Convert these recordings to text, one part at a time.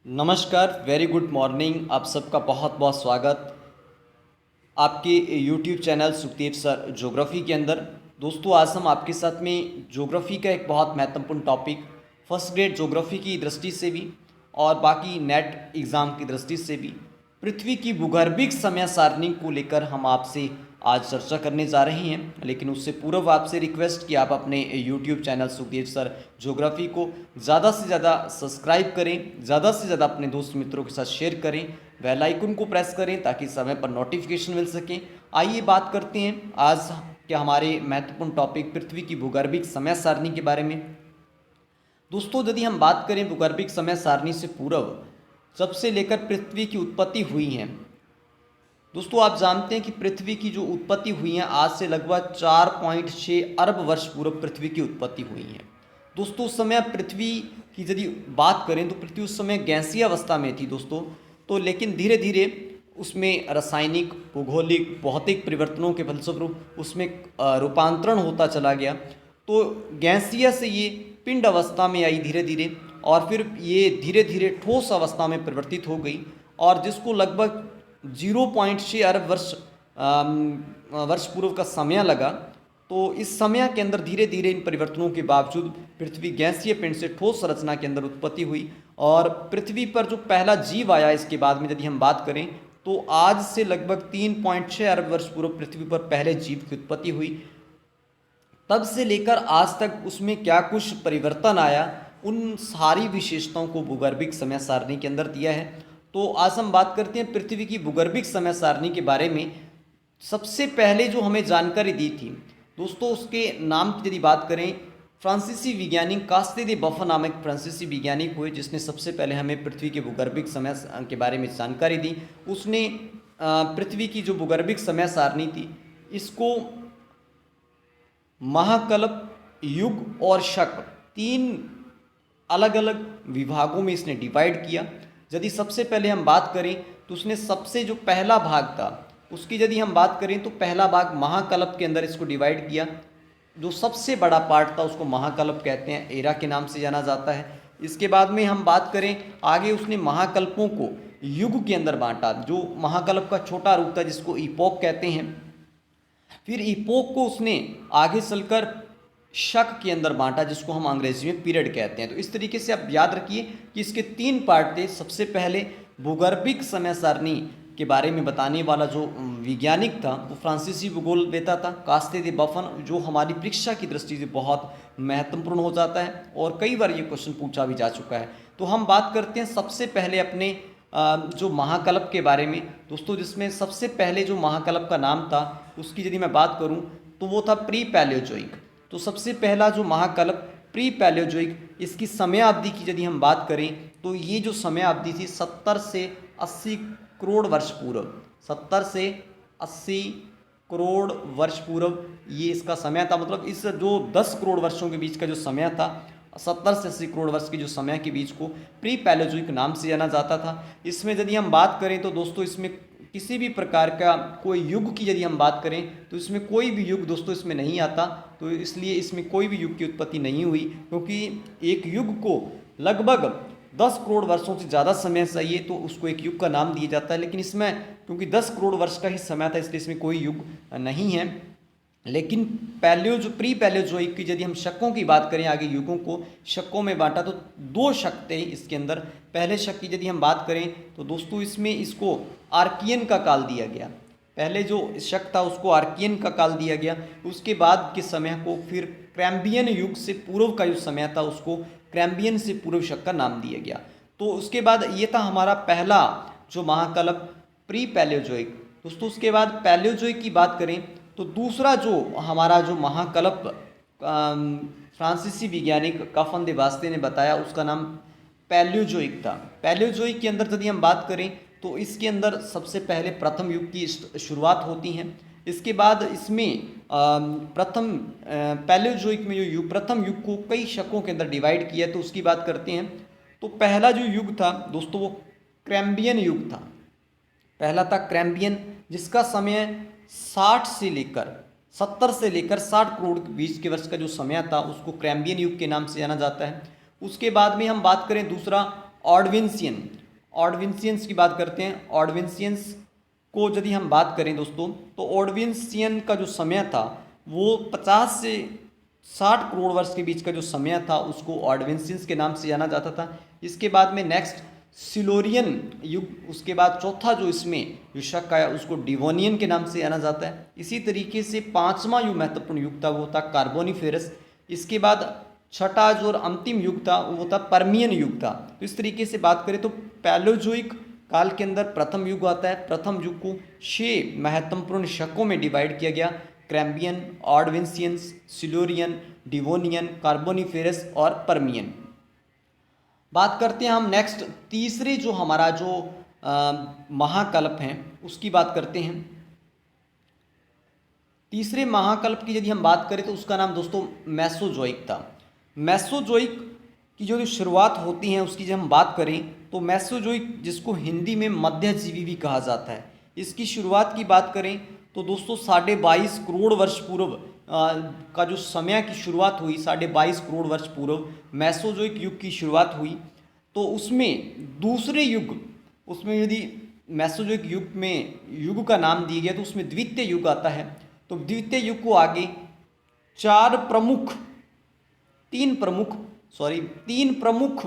नमस्कार, very good morning. आप सबका बहुत बहुत स्वागत आपके YouTube channel Sukhdev sir geography के अंदर। दोस्तों, आज हम आपके साथ में ज्योग्राफी का एक बहुत महत्वपूर्ण टॉपिक फर्स्ट ग्रेड ज्योग्राफी की दृष्टि से भी और बाकी नेट एग्ज़ाम की दृष्टि से भी पृथ्वी की भूगर्भिक समय सारणी को लेकर हम आपसे आज चर्चा करने जा रहे हैं। लेकिन उससे पूर्व आपसे रिक्वेस्ट कि आप अपने YouTube channel Sukhdev sir geography को ज़्यादा से ज़्यादा सब्सक्राइब करें, ज़्यादा से ज़्यादा अपने दोस्त मित्रों के साथ शेयर करें, बेल आइकन को प्रेस करें ताकि समय पर नोटिफिकेशन मिल सके। आइए बात करते हैं आज के हमारे महत्वपूर्ण टॉपिक पृथ्वी की भूगर्भिक समय सारणी के बारे में। दोस्तों, यदि हम बात करें भूगर्भिक समय सारणी से पूर्व जब से लेकर पृथ्वी की उत्पत्ति हुई है, दोस्तों आप जानते हैं कि पृथ्वी की जो उत्पत्ति हुई है आज से लगभग 4.6 अरब वर्ष पूर्व पृथ्वी की उत्पत्ति हुई है। दोस्तों, उस समय पृथ्वी की यदि बात करें तो पृथ्वी उस समय गैसीय अवस्था में थी दोस्तों। तो लेकिन धीरे धीरे उसमें रासायनिक, भौगोलिक, भौतिक परिवर्तनों के फलस्वरूप उसमें रूपांतरण होता चला गया। तो गैसीय से ये पिंड अवस्था में आई धीरे धीरे, और फिर ये धीरे धीरे ठोस अवस्था में परिवर्तित हो गई, और जिसको लगभग 0.6 अरब वर्ष पूर्व का समय लगा। तो इस समय के अंदर धीरे धीरे इन परिवर्तनों के बावजूद पृथ्वी गैसीय पिंड से ठोस संरचना के अंदर उत्पत्ति हुई, और पृथ्वी पर जो पहला जीव आया इसके बाद में यदि हम बात करें तो आज से लगभग 3.6 अरब वर्ष पूर्व पृथ्वी पर पहले जीव की उत्पत्ति हुई। तब से लेकर आज तक उसमें क्या कुछ परिवर्तन आया, उन सारी विशेषताओं को भूगर्भिक समय सारणी के अंदर दिया है। तो आज हम बात करते हैं पृथ्वी की भूगर्भिक समय सारणी के बारे में। सबसे पहले जो हमें जानकारी दी थी दोस्तों, उसके नाम की यदि बात करें, फ्रांसीसी वैज्ञानिक कास्ते दे बफन नामक फ्रांसीसी वैज्ञानिक हुए जिसने सबसे पहले हमें पृथ्वी के भूगर्भिक समय के बारे में जानकारी दी। उसने पृथ्वी की जो भूगर्भिक समय सारणी थी इसको महाकल्प, युग और शक, 3 अलग अलग विभागों में इसने डिवाइड किया। यदि सबसे पहले हम बात करें तो उसने सबसे जो पहला भाग था उसकी यदि हम बात करें तो पहला भाग महाकल्प के अंदर इसको डिवाइड किया। जो सबसे बड़ा पार्ट था उसको महाकल्प कहते हैं, एरा के नाम से जाना जाता है। इसके बाद में हम बात करें आगे, उसने महाकल्पों को युग के अंदर बांटा। जो महाकल्प का छोटा रूप था जिसको इपोक कहते हैं, फिर इपोक को उसने आगे चलकर शक के अंदर बांटा जिसको हम अंग्रेजी में पीरियड कहते हैं। तो इस तरीके से आप याद रखिए कि इसके 3 पार्ट थे। सबसे पहले भूगर्भिक समय सारणी के बारे में बताने वाला जो वैज्ञानिक था वो फ्रांसीसी भूगोलवेता था कास्ते दे बफन, जो हमारी परीक्षा की दृष्टि से बहुत महत्वपूर्ण हो जाता है और कई बार ये क्वेश्चन पूछा भी जा चुका है। तो हम बात करते हैं सबसे पहले अपने जो महाकल्प के बारे में दोस्तों, जिसमें सबसे पहले जो महाकल्प का नाम था उसकी यदि मैं बात करूं तो वो था प्री पैलियोजोइक। तो सबसे पहला जो महाकल्प प्री पैलियोजोइक, इसकी समयावधि की यदि हम बात करें तो ये जो समयावधि थी 70 से 80 करोड़ वर्ष पूर्व, 70 से 80 करोड़ वर्ष पूर्व ये इसका समय था। मतलब इस जो 10 करोड़ वर्षों के बीच का जो समय था, 70 से 80 करोड़ वर्ष के जो समय के बीच को प्री पैलियोजोइक नाम से जाना जाता था। इसमें यदि हम बात करें तो दोस्तों इसमें किसी भी प्रकार का कोई युग की यदि हम बात करें तो इसमें कोई भी युग दोस्तों इसमें नहीं आता। तो इसलिए इसमें कोई भी युग की उत्पत्ति नहीं हुई, क्योंकि एक युग को लगभग 10 करोड़ वर्षों से ज़्यादा समय चाहिए तो उसको एक युग का नाम दिया जाता है। लेकिन इसमें क्योंकि 10 करोड़ वर्ष का ही समय था इसलिए इसमें कोई युग नहीं है। लेकिन प्री पैलियोजोइक की यदि हम शकों की बात करें, आगे युगों को शकों में बांटा तो 2 शक थे इसके अंदर। पहले शक की यदि हम बात करें तो दोस्तों इसमें इसको आर्कियन का काल दिया गया। पहले जो शक था उसको आर्कियन का काल दिया गया। उसके बाद के समय को फिर कैम्बियन युग से पूर्व का जो समय था उसको कैम्बियन से पूर्व शक का नाम दिया गया। तो उसके बाद ये था हमारा पहला जो महाकल्प प्री पैलियोजोइक। दोस्तों उसके बाद पैलियोजोइक की बात करें तो दूसरा जो हमारा जो महाकल्प फ्रांसीसी वैज्ञानिक काफन दे वास्ते ने बताया उसका नाम पैलियोजोइक था। पैलियोजोइक के अंदर यदि हम बात करें तो इसके अंदर सबसे पहले प्रथम युग की शुरुआत होती है। इसके बाद इसमें प्रथम पैलियोजोइक में जो युग, प्रथम युग को कई शकों के अंदर डिवाइड किया, तो उसकी बात करते हैं। तो पहला जो युग था दोस्तों वो कैम्बियन युग था। पहला था कैम्बियन, जिसका समय 60 से लेकर 70 से लेकर 60 करोड़ के बीच के वर्ष का जो समय था उसको कैम्बियन युग के नाम से जाना जाता है। उसके बाद में हम बात करें दूसरा ऑर्डविंसियन। ऑर्डविंसियंस की बात करते हैं। ऑर्डविंसियंस को यदि हम बात करें दोस्तों, तो ऑर्डविंसियन का जो समय था वो 50 से 60 करोड़ वर्ष के बीच का जो समय था उसको ऑर्डविंसियंस के नाम से जाना जाता था। इसके बाद में नेक्स्ट सिलोरियन युग, उसके बाद चौथा जो इसमें जो शक आया उसको डिवोनियन के नाम से जाना जाता है। इसी तरीके से पांचवा जो महत्वपूर्ण युग था वो था कार्बोनिफेरस। इसके बाद छठा जो और अंतिम युग था वो था परमियन युग था। तो इस तरीके से बात करें तो पैलोजोइक काल के अंदर प्रथम युग आता है। प्रथम युग को 6 महत्वपूर्ण शकों में डिवाइड किया गया, क्रैम्बियन, ऑर्डविंसियंस, सिलोरियन, डिवोनियन, कार्बोनिफेरस और परमियन। बात करते हैं हम नेक्स्ट तीसरे जो हमारा जो महाकल्प हैं उसकी बात करते हैं। तीसरे महाकल्प की यदि हम बात करें तो उसका नाम दोस्तों मेसोजोइक था। मेसोजोइक की जो शुरुआत होती है उसकी जब हम बात करें तो मेसोजोइक, जिसको हिंदी में मध्यजीवी भी कहा जाता है, इसकी शुरुआत की बात करें तो दोस्तों 22.5 करोड़ वर्ष पूर्व का जो समय की शुरुआत हुई, 22.5 करोड़ वर्ष पूर्व मेसोजोइक युग की शुरुआत हुई। तो उसमें दूसरे युग, उसमें यदि मेसोजोइक युग में युग का नाम दिया गया तो उसमें द्वितीय युग आता है। तो द्वितीय युग को आगे तीन प्रमुख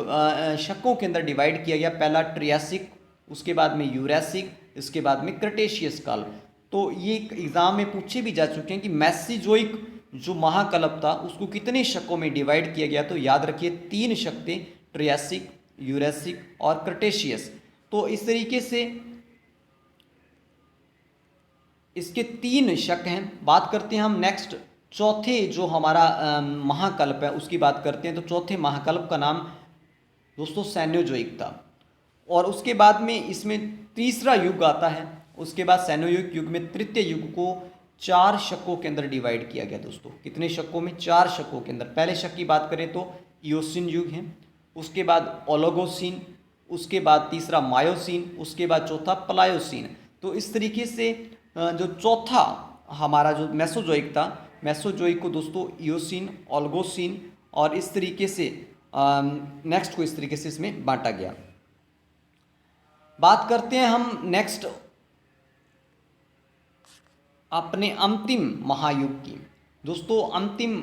शकों के अंदर डिवाइड किया गया। पहला ट्रियासिक, उसके बाद में यूरेसिक, इसके बाद में क्रेटेशियस काल। तो ये एग्जाम में पूछे भी जा चुके हैं कि मेसोजोइक जो महाकल्प था उसको कितने शकों में डिवाइड किया गया। तो याद रखिए 3 शक थे, ट्रियासिक, यूरेसिक और क्रेटेशियस। तो इस तरीके से इसके 3 शक हैं। बात करते हैं हम नेक्स्ट चौथे जो हमारा महाकल्प है उसकी बात करते हैं। तो चौथे महाकल्प का नाम दोस्तों सैनोजोइक था। और उसके बाद में इसमें तीसरा युग आता है। उसके बाद सैनोजोइक युग में तृतीय युग को 4 शकों के अंदर डिवाइड किया गया दोस्तों। कितने शकों में? 4 शकों के अंदर। पहले शक की बात करें तो इयोसिन युग है, उसके बाद ओलोगोसिन, उसके बाद तीसरा मायोसिन, उसके बाद चौथा प्लायोसिन। तो इस तरीके से जो चौथा हमारा जो मेसोजोइक था, मेसोजोइक को दोस्तों इयोसिन, ओल्गोसिन और इस तरीके से नेक्स्ट को इस तरीके से इसमें बांटा गया। बात करते हैं हम नेक्स्ट अपने अंतिम महायुग की। दोस्तों अंतिम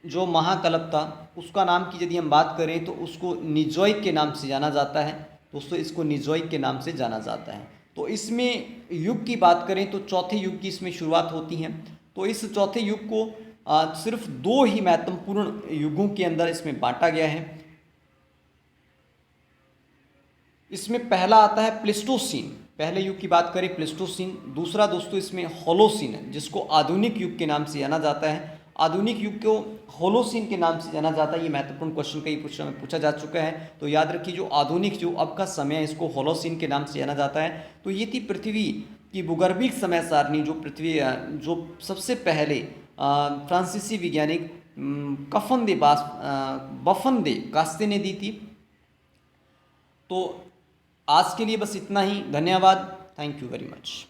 जो महाकल्प था उसका नाम की यदि हम बात करें तो उसको निजोइक के नाम से जाना जाता है। दोस्तों इसको निजोइक के नाम से जाना जाता है। तो इसमें युग की बात करें तो चौथे युग की इसमें शुरुआत होती है। तो इस चौथे युग को सिर्फ 2 ही महत्वपूर्ण युगों के अंदर इसमें बांटा गया है। इसमें पहला आता है प्लेस्टोसीन। पहले युग की बात करें प्लेस्टोसीन। दूसरा दोस्तों इसमें होलोसीन है, जिसको आधुनिक युग के नाम से जाना जाता है। आधुनिक युग को होलोसीन के नाम से जाना जाता है। ये महत्वपूर्ण क्वेश्चन कई पूछा जा चुका है। तो याद रखिए जो आधुनिक जो अब का समय है इसको होलोसीन के नाम से जाना जाता है। तो ये थी पृथ्वी की भूगर्भिक समय सारणी जो पृथ्वी जो सबसे पहले फ्रांसीसी वैज्ञानिक बफन दे कास्ते ने दी थी। तो आज के लिए बस इतना ही। धन्यवाद। Thank you very much.